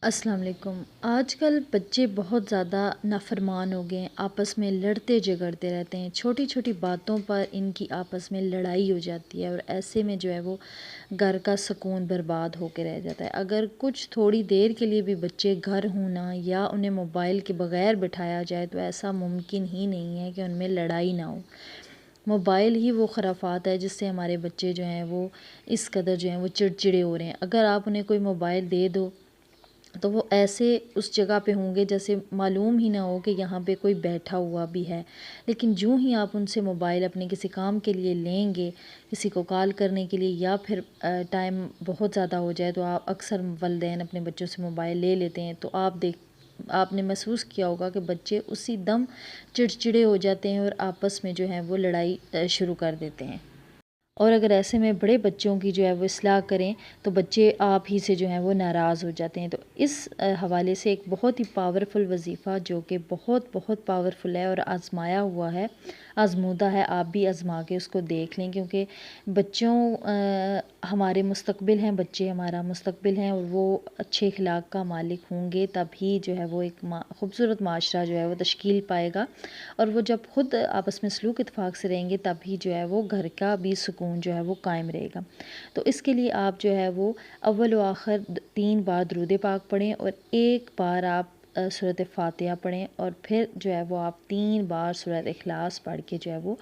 السلام علیکم۔ آج کل بچے بہت زیادہ نافرمان ہو گئے ہیں، آپس میں لڑتے جھگڑتے رہتے ہیں، چھوٹی چھوٹی باتوں پر ان کی آپس میں لڑائی ہو جاتی ہے اور ایسے میں جو ہے وہ گھر کا سکون برباد ہو کے رہ جاتا ہے۔ اگر کچھ تھوڑی دیر کے لیے بھی بچے گھر ہونا یا انہیں موبائل کے بغیر بٹھایا جائے تو ایسا ممکن ہی نہیں ہے کہ ان میں لڑائی نہ ہو۔ موبائل ہی وہ خرافات ہے جس سے ہمارے بچے جو ہیں وہ اس قدر جو ہیں وہ چڑچڑے ہو رہے ہیں۔ اگر آپ انہیں کوئی موبائل دے دو تو وہ ایسے اس جگہ پہ ہوں گے جیسے معلوم ہی نہ ہو کہ یہاں پہ کوئی بیٹھا ہوا بھی ہے، لیکن جو ہی آپ ان سے موبائل اپنے کسی کام کے لیے لیں گے، کسی کو کال کرنے کے لیے یا پھر ٹائم بہت زیادہ ہو جائے تو آپ اکثر والدین اپنے بچوں سے موبائل لے لیتے ہیں، تو آپ نے محسوس کیا ہوگا کہ بچے اسی دم چڑچڑے ہو جاتے ہیں اور آپس میں جو ہے وہ لڑائی شروع کر دیتے ہیں۔ اور اگر ایسے میں بڑے بچوں کی جو ہے وہ اصلاح کریں تو بچے آپ ہی سے جو ہیں وہ ناراض ہو جاتے ہیں۔ تو اس حوالے سے ایک بہت ہی پاورفل وظیفہ جو کہ بہت بہت پاورفل ہے اور آزمایا ہوا ہے، آزمودہ ہے، آپ بھی آزما کے اس کو دیکھ لیں، کیونکہ بچوں ہمارے مستقبل ہیں، بچے ہمارا مستقبل ہیں اور وہ اچھے اخلاق کا مالک ہوں گے تبھی جو ہے وہ ایک خوبصورت معاشرہ جو ہے وہ تشکیل پائے گا، اور وہ جب خود آپس میں سلوک اتفاق سے رہیں گے تبھی جو ہے وہ گھر کا بھی سکون جو ہے وہ قائم رہے گا۔ تو اس کے لیے آپ جو ہے وہ اول و آخر 3 بار درود پاک پڑھیں اور 1 بار آپ سورۃ فاتحہ پڑھیں، اور پھر جو ہے وہ آپ 3 بار سورۃ اخلاص پڑھ کے جو ہے وہ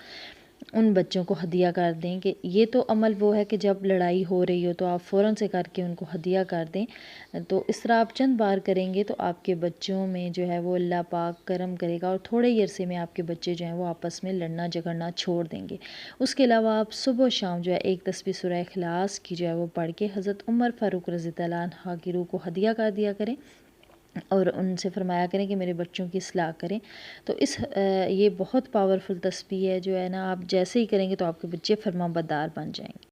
ان بچوں کو ہدیہ کر دیں۔ کہ یہ تو عمل وہ ہے کہ جب لڑائی ہو رہی ہو تو آپ فوراً سے کر کے ان کو ہدیہ کر دیں، تو اس طرح آپ چند بار کریں گے تو آپ کے بچوں میں جو ہے وہ اللہ پاک کرم کرے گا اور تھوڑے ہی عرصے میں آپ کے بچے جو ہیں وہ آپس میں لڑنا جھگڑنا چھوڑ دیں گے۔ اس کے علاوہ آپ صبح و شام جو ہے ایک تسبیح سورہ اخلاص کی جو ہے وہ پڑھ کے حضرت عمر فاروق رضی اللہ عنہ کی روح کو ہدیہ کر دیا کریں اور ان سے فرمایا کریں کہ میرے بچوں کی اصلاح کریں۔ تو یہ بہت پاورفل تسبیح ہے جو ہے نا، آپ جیسے ہی کریں گے تو آپ کے بچے فرما بردار بن جائیں گے۔